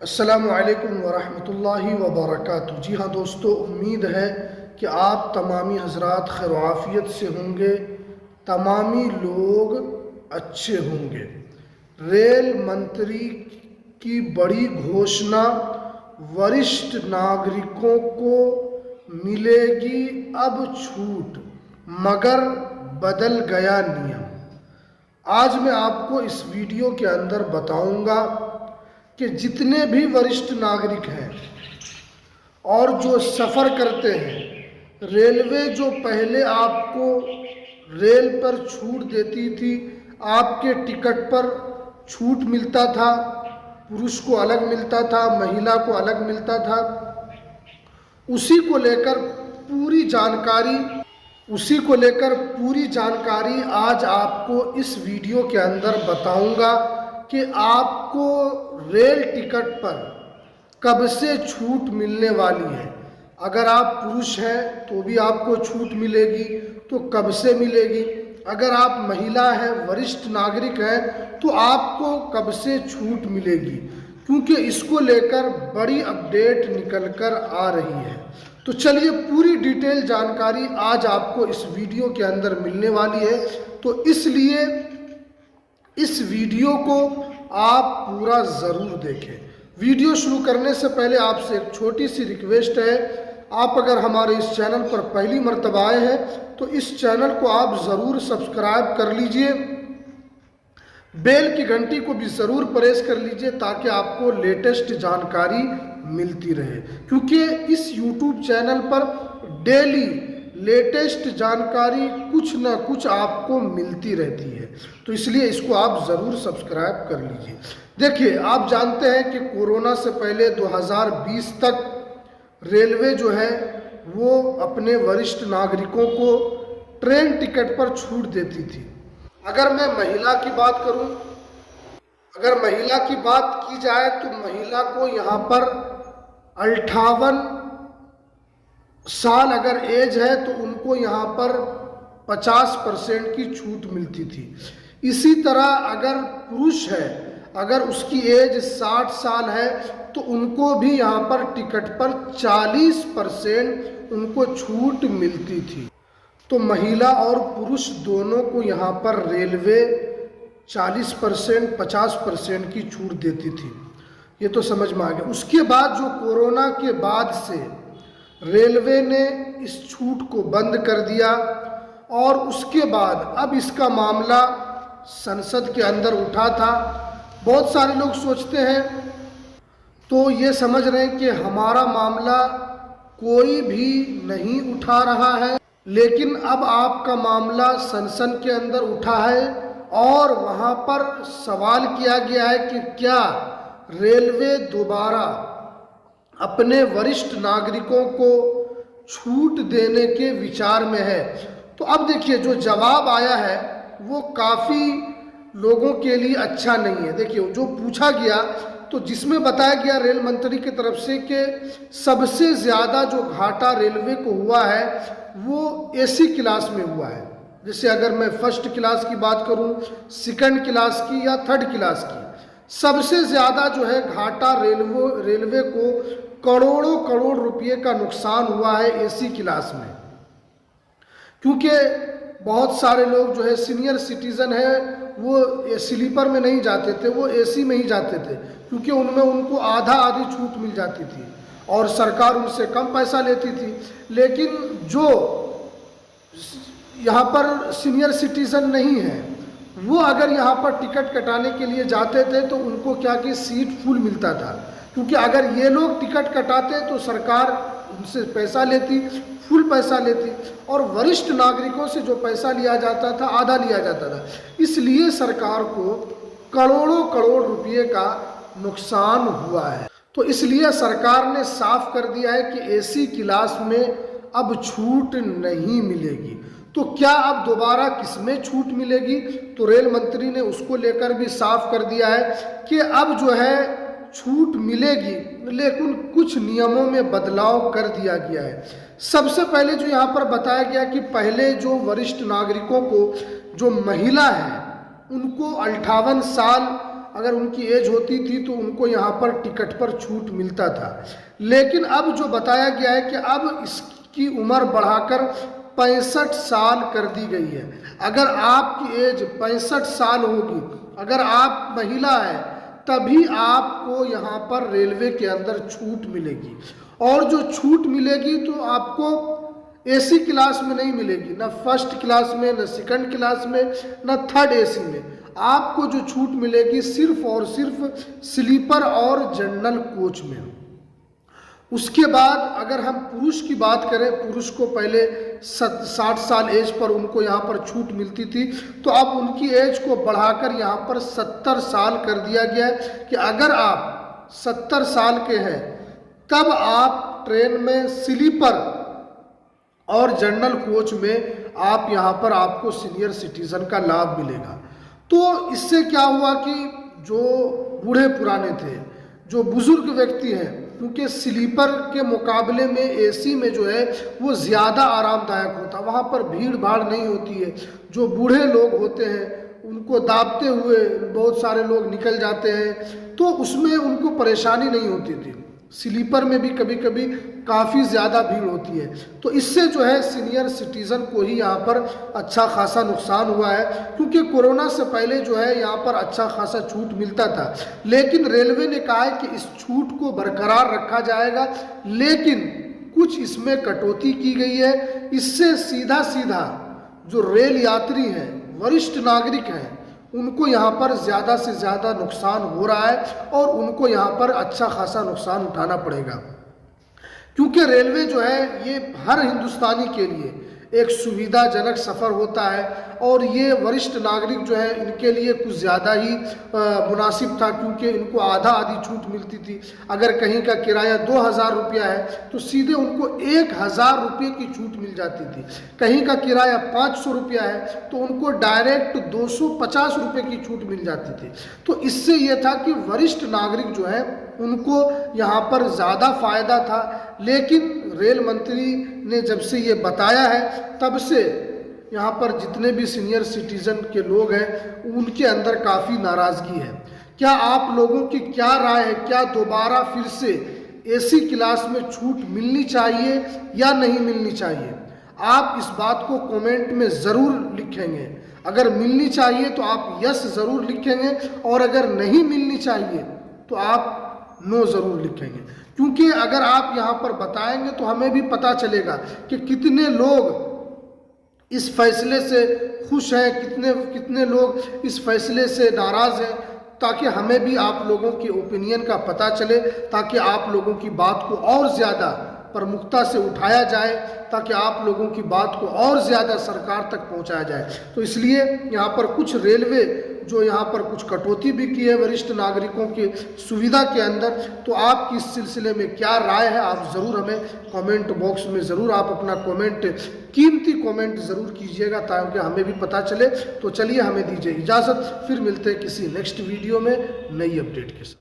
अस्सलामु अलैकुम वरहमतुल्लाहि वबरकातुहू। जी हाँ दोस्तों, उम्मीद है कि आप तमामी हजरात खैर आफियत से होंगे, तमामी लोग अच्छे होंगे। रेल मंत्री की बड़ी घोषणा, वरिष्ठ नागरिकों को मिलेगी अब छूट, मगर बदल गया नियम। आज मैं आपको इस वीडियो के अंदर बताऊंगा कि जितने भी वरिष्ठ नागरिक हैं और जो सफ़र करते हैं, रेलवे जो पहले आपको रेल पर छूट देती थी, आपके टिकट पर छूट मिलता था, पुरुष को अलग मिलता था, महिला को अलग मिलता था, उसी को लेकर पूरी जानकारी आज आपको इस वीडियो के अंदर बताऊंगा कि आपको रेल टिकट पर कब से छूट मिलने वाली है। अगर आप पुरुष हैं तो भी आपको छूट मिलेगी, तो कब से मिलेगी। अगर आप महिला हैं, वरिष्ठ नागरिक हैं, तो आपको कब से छूट मिलेगी, क्योंकि इसको लेकर बड़ी अपडेट निकल कर आ रही है। तो चलिए, पूरी डिटेल जानकारी आज आपको इस वीडियो के अंदर मिलने वाली है, तो इसलिए इस वीडियो को आप पूरा ज़रूर देखें। वीडियो शुरू करने से पहले आपसे एक छोटी सी रिक्वेस्ट है, आप अगर हमारे इस चैनल पर पहली मर्तबा आए हैं तो इस चैनल को आप ज़रूर सब्सक्राइब कर लीजिए, बेल की घंटी को भी ज़रूर प्रेस कर लीजिए ताकि आपको लेटेस्ट जानकारी मिलती रहे, क्योंकि इस YouTube चैनल पर डेली लेटेस्ट जानकारी कुछ ना कुछ आपको मिलती रहती है। तो इसलिए इसको आप ज़रूर सब्सक्राइब कर लीजिए। देखिए, आप जानते हैं कि कोरोना से पहले 2020 तक रेलवे जो है वो अपने वरिष्ठ नागरिकों को ट्रेन टिकट पर छूट देती थी। अगर मैं महिला की बात करूं, अगर महिला की बात की जाए तो महिला को यहाँ पर 58 साल अगर एज है तो उनको यहाँ पर 50% की छूट मिलती थी। इसी तरह अगर पुरुष है, अगर उसकी एज 60 साल है तो उनको भी यहाँ पर टिकट पर 40% उनको छूट मिलती थी। तो महिला और पुरुष दोनों को यहाँ पर रेलवे 40% 50% की छूट देती थी। ये तो समझ में आ गया। उसके बाद जो कोरोना के बाद से रेलवे ने इस छूट को बंद कर दिया और उसके बाद अब इसका मामला संसद के अंदर उठा था। बहुत सारे लोग सोचते हैं, तो ये समझ रहे हैं कि हमारा मामला कोई भी नहीं उठा रहा है, लेकिन अब आपका मामला संसद के अंदर उठा है और वहाँ पर सवाल किया गया है कि क्या रेलवे दोबारा अपने वरिष्ठ नागरिकों को छूट देने के विचार में है। तो अब देखिए, जो जवाब आया है वो काफ़ी लोगों के लिए अच्छा नहीं है। देखिए, जो पूछा गया तो जिसमें बताया गया रेल मंत्री की तरफ से कि सबसे ज़्यादा जो घाटा रेलवे को हुआ है वो एसी क्लास में हुआ है। जैसे अगर मैं फर्स्ट क्लास की बात करूं, सेकंड क्लास की या थर्ड क्लास की, सबसे ज़्यादा जो है घाटा रेलवे को करोड़ों करोड़ रुपए का नुकसान हुआ है एसी क्लास में, क्योंकि बहुत सारे लोग जो है सीनियर सिटीज़न है वो स्लीपर में नहीं जाते थे, वो एसी में ही जाते थे, क्योंकि उनमें उनको आधी छूट मिल जाती थी और सरकार उनसे कम पैसा लेती थी। लेकिन जो यहाँ पर सीनियर सिटीज़न नहीं है, वो अगर यहाँ पर टिकट कटाने के लिए जाते थे तो उनको क्या कि सीट फुल मिलता था, क्योंकि अगर ये लोग टिकट कटाते तो सरकार उनसे पैसा लेती, फुल पैसा लेती, और वरिष्ठ नागरिकों से जो पैसा लिया जाता था आधा लिया जाता था। इसलिए सरकार को करोड़ों करोड़ रुपए का नुकसान हुआ है। तो इसलिए सरकार ने साफ कर दिया है कि एसी क्लास में अब छूट नहीं मिलेगी। तो क्या अब दोबारा किसमें छूट मिलेगी? तो रेल मंत्री ने उसको लेकर भी साफ कर दिया है कि अब जो है छूट मिलेगी, लेकिन कुछ नियमों में बदलाव कर दिया गया है। सबसे पहले जो यहाँ पर बताया गया कि पहले जो वरिष्ठ नागरिकों को, जो महिला है, उनको 58 साल अगर उनकी एज होती थी तो उनको यहाँ पर टिकट पर छूट मिलता था। लेकिन अब जो बताया गया है कि अब इसकी उम्र बढ़ाकर 65 साल कर दी गई है। अगर आपकी एज 65 साल होगी, अगर आप महिला है, तभी आपको यहाँ पर रेलवे के अंदर छूट मिलेगी। और जो छूट मिलेगी तो आपको एसी क्लास में नहीं मिलेगी, ना फर्स्ट क्लास में, ना सेकंड क्लास में, ना थर्ड एसी में। आपको जो छूट मिलेगी सिर्फ और सिर्फ स्लीपर और जनरल कोच में। उसके बाद अगर हम पुरुष की बात करें, पुरुष को पहले 60 साल एज पर उनको यहाँ पर छूट मिलती थी, तो अब उनकी एज को बढ़ाकर यहाँ पर 70 साल कर दिया गया है कि अगर आप 70 साल के हैं तब आप ट्रेन में स्लीपर और जनरल कोच में आप यहाँ पर आपको सीनियर सिटीजन का लाभ मिलेगा। तो इससे क्या हुआ कि जो बूढ़े पुराने थे, जो बुजुर्ग व्यक्ति हैं, क्योंकि स्लीपर के मुकाबले में एसी में जो है वो ज़्यादा आरामदायक होता है, वहाँ पर भीड़ भाड़ नहीं होती है। जो बूढ़े लोग होते हैं उनको दाबते हुए बहुत सारे लोग निकल जाते हैं, तो उसमें उनको परेशानी नहीं होती थी। स्लीपर में भी कभी कभी काफ़ी ज़्यादा भीड़ होती है, तो इससे जो है सीनियर सिटीज़न को ही यहाँ पर अच्छा खासा नुकसान हुआ है। क्योंकि कोरोना से पहले जो है यहाँ पर अच्छा खासा छूट मिलता था, लेकिन रेलवे ने कहा है कि इस छूट को बरकरार रखा जाएगा, लेकिन कुछ इसमें कटौती की गई है। इससे सीधा सीधा जो रेल यात्री हैं, वरिष्ठ नागरिक हैं, उनको यहाँ पर ज़्यादा से ज़्यादा नुकसान हो रहा है और उनको यहाँ पर अच्छा खासा नुकसान उठाना पड़ेगा। क्योंकि रेलवे जो है ये हर हिंदुस्तानी के लिए एक सुविधाजनक सफ़र होता है, और ये वरिष्ठ नागरिक जो है इनके लिए कुछ ज़्यादा ही मुनासिब था, क्योंकि इनको आधा आधी छूट मिलती थी। अगर कहीं का किराया 2000 रुपया है तो सीधे उनको 1000 रुपये की छूट मिल जाती थी। कहीं का किराया 500 रुपया है तो उनको डायरेक्ट 250 रुपये की छूट मिल जाती थी। तो इससे ये था कि वरिष्ठ नागरिक जो है उनको यहाँ पर ज़्यादा फ़ायदा था। लेकिन रेल मंत्री ने जब से ये बताया है तब से यहाँ पर जितने भी सीनियर सिटीज़न के लोग हैं उनके अंदर काफ़ी नाराज़गी है। क्या आप लोगों की क्या राय है? क्या दोबारा फिर से एसी क्लास में छूट मिलनी चाहिए या नहीं मिलनी चाहिए? आप इस बात को कमेंट में ज़रूर लिखेंगे। अगर मिलनी चाहिए तो आप यस ज़रूर लिखेंगे, और अगर नहीं मिलनी चाहिए तो आप नो ज़रूर लिखेंगे। क्योंकि अगर आप यहाँ पर बताएंगे तो हमें भी पता चलेगा कि कितने लोग इस फैसले से खुश हैं, कितने लोग इस फैसले से नाराज़ हैं, ताकि हमें भी आप लोगों के ओपिनियन का पता चले, ताकि आप लोगों की बात को और ज़्यादा प्रमुखता से उठाया जाए, ताकि आप लोगों की बात को और ज़्यादा सरकार तक पहुंचाया जाए। तो इसलिए यहाँ पर कुछ रेलवे जो यहाँ पर कुछ कटौती भी की है वरिष्ठ नागरिकों की सुविधा के अंदर। तो आपकी इस सिलसिले में क्या राय है, आप ज़रूर हमें कमेंट बॉक्स में ज़रूर आप अपना कमेंट, कीमती कमेंट ज़रूर कीजिएगा, ताकि हमें भी पता चले। तो चलिए हमें दीजिए इजाज़त, फिर मिलते हैं किसी नेक्स्ट वीडियो में नई अपडेट के साथ।